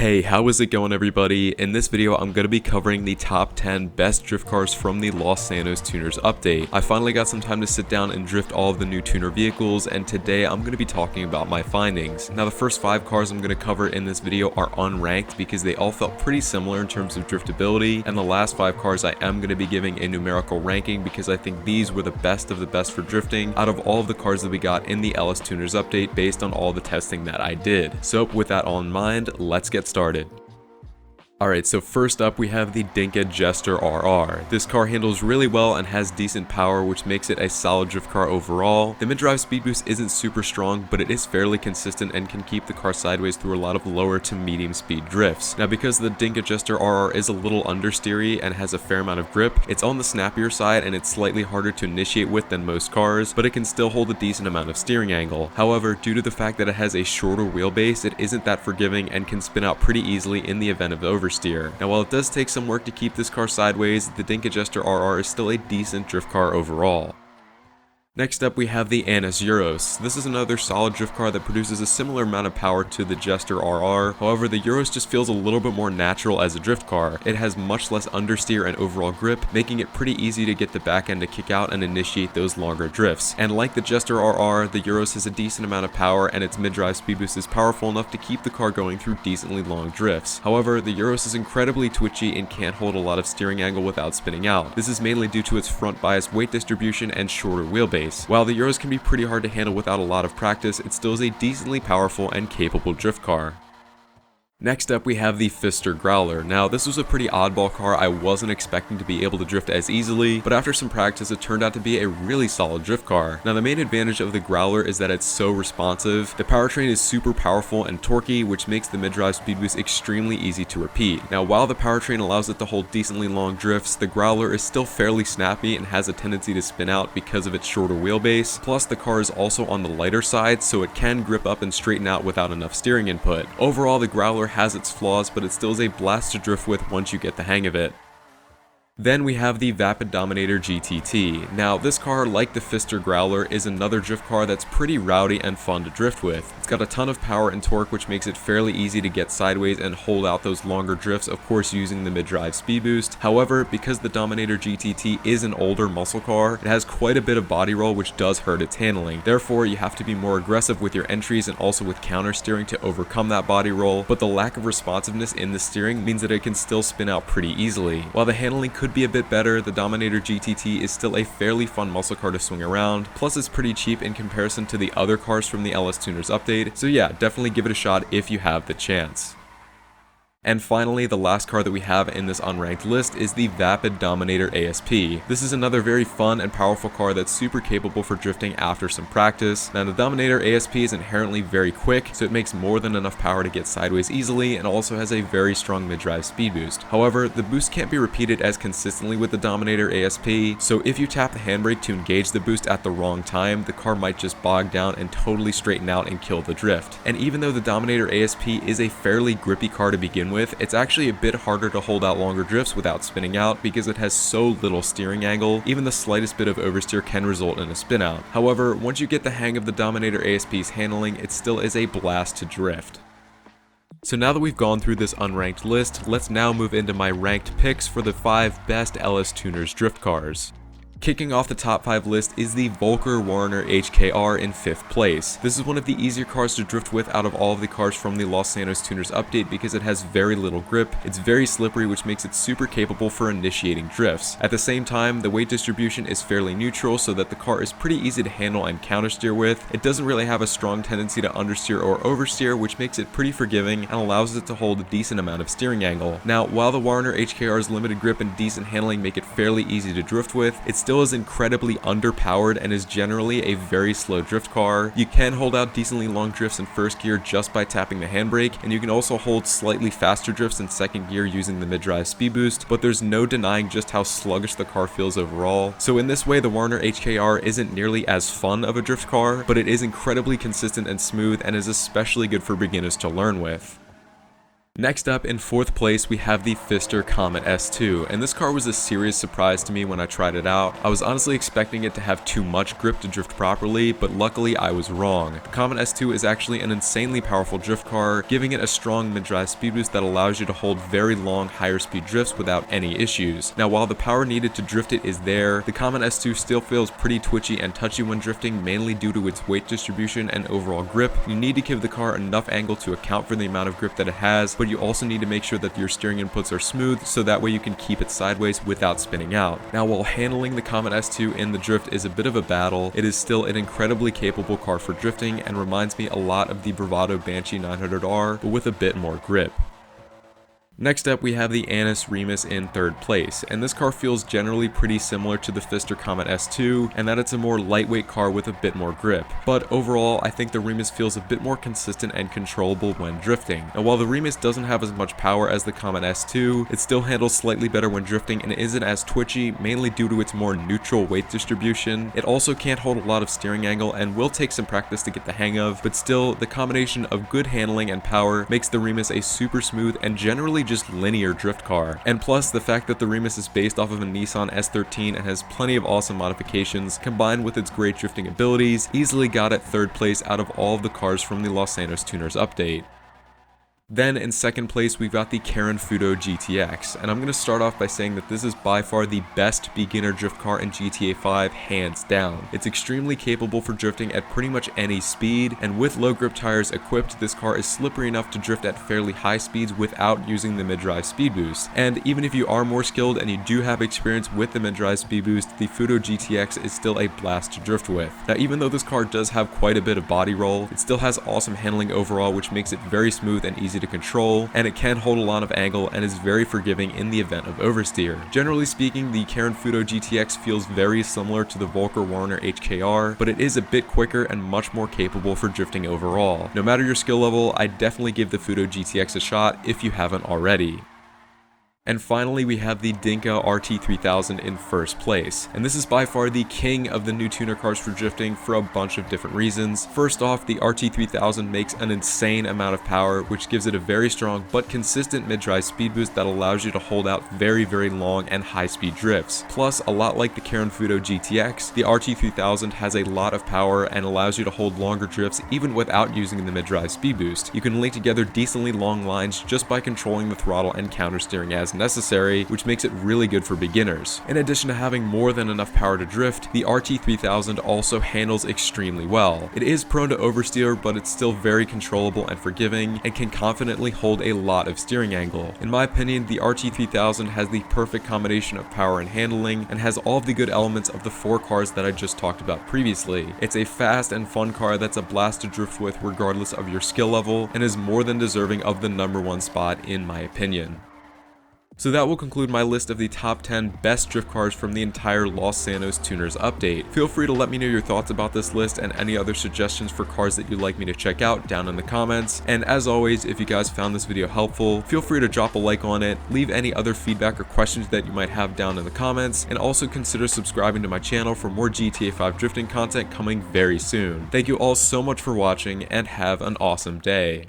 Hey, how is it going everybody? In this video, I'm going to be covering the top 10 best drift cars from the Los Santos Tuners update. I finally got some time to sit down and drift all of the new tuner vehicles, and today I'm going to be talking about my findings. Now, the first 5 cars I'm going to cover in this video are unranked because they all felt pretty similar in terms of driftability, and the last 5 cars I am going to be giving a numerical ranking because I think these were the best of the best for drifting out of all of the cars that we got in the LS Tuners update based on all the testing that I did. So with that all in mind, let's get started. Alright, so first up we have the Dinka Jester RR. This car handles really well and has decent power, which makes it a solid drift car overall. The mid-drive speed boost isn't super strong, but it is fairly consistent and can keep the car sideways through a lot of lower to medium speed drifts. Now, because the Dinka Jester RR is a little understeery and has a fair amount of grip, it's on the snappier side and it's slightly harder to initiate with than most cars, but it can still hold a decent amount of steering angle. However, due to the fact that it has a shorter wheelbase, it isn't that forgiving and can spin out pretty easily in the event of oversteer. Now, while it does take some work to keep this car sideways, the Dinka Jester RR is still a decent drift car overall. Next up we have the Annis Euros. This is another solid drift car that produces a similar amount of power to the Jester RR. However, the Euros just feels a little bit more natural as a drift car. It has much less understeer and overall grip, making it pretty easy to get the back end to kick out and initiate those longer drifts. And like the Jester RR, the Euros has a decent amount of power and its mid-drive speed boost is powerful enough to keep the car going through decently long drifts. However, the Euros is incredibly twitchy and can't hold a lot of steering angle without spinning out. This is mainly due to its front bias weight distribution and shorter wheelbase. While the Euros can be pretty hard to handle without a lot of practice, it still is a decently powerful and capable drift car. Next up we have the Pfister Growler. Now, this was a pretty oddball car. I wasn't expecting to be able to drift as easily, but after some practice it turned out to be a really solid drift car. Now, the main advantage of the Growler is that it's so responsive. The powertrain is super powerful and torquey, which makes the mid-drive speed boost extremely easy to repeat. Now, while the powertrain allows it to hold decently long drifts, the Growler is still fairly snappy and has a tendency to spin out because of its shorter wheelbase. Plus, the car is also on the lighter side, so it can grip up and straighten out without enough steering input. Overall, the Growler has its flaws, but it still is a blast to drift with once you get the hang of it. Then we have the Vapid Dominator GTT. Now, this car, like the Pfister Growler, is another drift car that's pretty rowdy and fun to drift with. It's got a ton of power and torque, which makes it fairly easy to get sideways and hold out those longer drifts, of course using the mid-drive speed boost. However, because the Dominator GTT is an older muscle car, it has quite a bit of body roll, which does hurt its handling. Therefore, you have to be more aggressive with your entries and also with counter steering to overcome that body roll, but the lack of responsiveness in the steering means that it can still spin out pretty easily. While the handling could be a bit better, the Dominator GTT is still a fairly fun muscle car to swing around, plus it's pretty cheap in comparison to the other cars from the LS Tuners update, so yeah, definitely give it a shot if you have the chance. And finally, the last car that we have in this unranked list is the Vapid Dominator ASP. This is another very fun and powerful car that's super capable for drifting after some practice. Now, the Dominator ASP is inherently very quick, so it makes more than enough power to get sideways easily and also has a very strong mid-drive speed boost. However, the boost can't be repeated as consistently with the Dominator ASP, so if you tap the handbrake to engage the boost at the wrong time, the car might just bog down and totally straighten out and kill the drift. And even though the Dominator ASP is a fairly grippy car to begin with, it's actually a bit harder to hold out longer drifts without spinning out because it has so little steering angle. Even the slightest bit of oversteer can result in a spin out. However, once you get the hang of the Dominator ASP's handling, it still is a blast to drift. So now that we've gone through this unranked list, let's now move into my ranked picks for the 5 best LS Tuners drift cars. Kicking off the top 5 list is the Volker Warner HKR in 5th place. This is one of the easier cars to drift with out of all of the cars from the Los Santos Tuners update because it has very little grip, it's very slippery, which makes it super capable for initiating drifts. At the same time, the weight distribution is fairly neutral so that the car is pretty easy to handle and countersteer with. It doesn't really have a strong tendency to understeer or oversteer, which makes it pretty forgiving and allows it to hold a decent amount of steering angle. Now, while the Warner HKR's limited grip and decent handling make it fairly easy to drift with, it's still is incredibly underpowered and is generally a very slow drift car. You can hold out decently long drifts in first gear just by tapping the handbrake, and you can also hold slightly faster drifts in second gear using the mid-drive speed boost, but there's no denying just how sluggish the car feels overall. So in this way, the Warner HKR isn't nearly as fun of a drift car, but it is incredibly consistent and smooth and is especially good for beginners to learn with. Next up, in 4th place, we have the Pfister Comet S2, and this car was a serious surprise to me when I tried it out. I was honestly expecting it to have too much grip to drift properly, but luckily I was wrong. The Comet S2 is actually an insanely powerful drift car, giving it a strong mid-drive speed boost that allows you to hold very long, higher speed drifts without any issues. Now, while the power needed to drift it is there, the Comet S2 still feels pretty twitchy and touchy when drifting, mainly due to its weight distribution and overall grip. You need to give the car enough angle to account for the amount of grip that it has, but you also need to make sure that your steering inputs are smooth so that way you can keep it sideways without spinning out. Now, while handling the Comet S2 in the drift is a bit of a battle, it is still an incredibly capable car for drifting and reminds me a lot of the Bravado Banshee 900R, but with a bit more grip. Next up, we have the Annis Remus in 3rd place, and this car feels generally pretty similar to the Pfister Comet S2, and that it's a more lightweight car with a bit more grip. But overall, I think the Remus feels a bit more consistent and controllable when drifting. Now, while the Remus doesn't have as much power as the Comet S2, it still handles slightly better when drifting and isn't as twitchy, mainly due to its more neutral weight distribution. It also can't hold a lot of steering angle and will take some practice to get the hang of, but still, the combination of good handling and power makes the Remus a super smooth and generally just linear drift car. And plus, the fact that the Remus is based off of a Nissan S13 and has plenty of awesome modifications, combined with its great drifting abilities, easily got it 3rd place out of all of the cars from the Los Santos Tuners update. Then in 2nd place, we've got the Karen Fudo GTX, and I'm going to start off by saying that this is by far the best beginner drift car in GTA 5, hands down. It's extremely capable for drifting at pretty much any speed, and with low grip tires equipped, this car is slippery enough to drift at fairly high speeds without using the mid-drive speed boost. And even if you are more skilled and you do have experience with the mid-drive speed boost, the Fudo GTX is still a blast to drift with. Now, even though this car does have quite a bit of body roll, it still has awesome handling overall, which makes it very smooth and easy to control, and it can hold a lot of angle and is very forgiving in the event of oversteer. Generally speaking, the Karen Fudo GTX feels very similar to the Volker Warner HKR, but it is a bit quicker and much more capable for drifting overall. No matter your skill level, I'd definitely give the Fudo GTX a shot if you haven't already. And finally, we have the Dinka RT3000 in 1st place, and this is by far the king of the new tuner cars for drifting for a bunch of different reasons. First off, the RT3000 makes an insane amount of power, which gives it a very strong but consistent mid-drive speed boost that allows you to hold out very long and high-speed drifts. Plus, a lot like the Karen Fudo GTX, the RT3000 has a lot of power and allows you to hold longer drifts even without using the mid-drive speed boost. You can link together decently long lines just by controlling the throttle and counter steering as necessary, which makes it really good for beginners. In addition to having more than enough power to drift, the RT3000 also handles extremely well. It is prone to oversteer, but it's still very controllable and forgiving, and can confidently hold a lot of steering angle. In my opinion, the RT3000 has the perfect combination of power and handling, and has all of the good elements of the 4 cars that I just talked about previously. It's a fast and fun car that's a blast to drift with regardless of your skill level, and is more than deserving of the #1 spot in my opinion. So that will conclude my list of the top 10 best drift cars from the entire Los Santos Tuners update. Feel free to let me know your thoughts about this list and any other suggestions for cars that you'd like me to check out down in the comments. And as always, if you guys found this video helpful, feel free to drop a like on it, leave any other feedback or questions that you might have down in the comments, and also consider subscribing to my channel for more GTA 5 drifting content coming very soon. Thank you all so much for watching, and have an awesome day.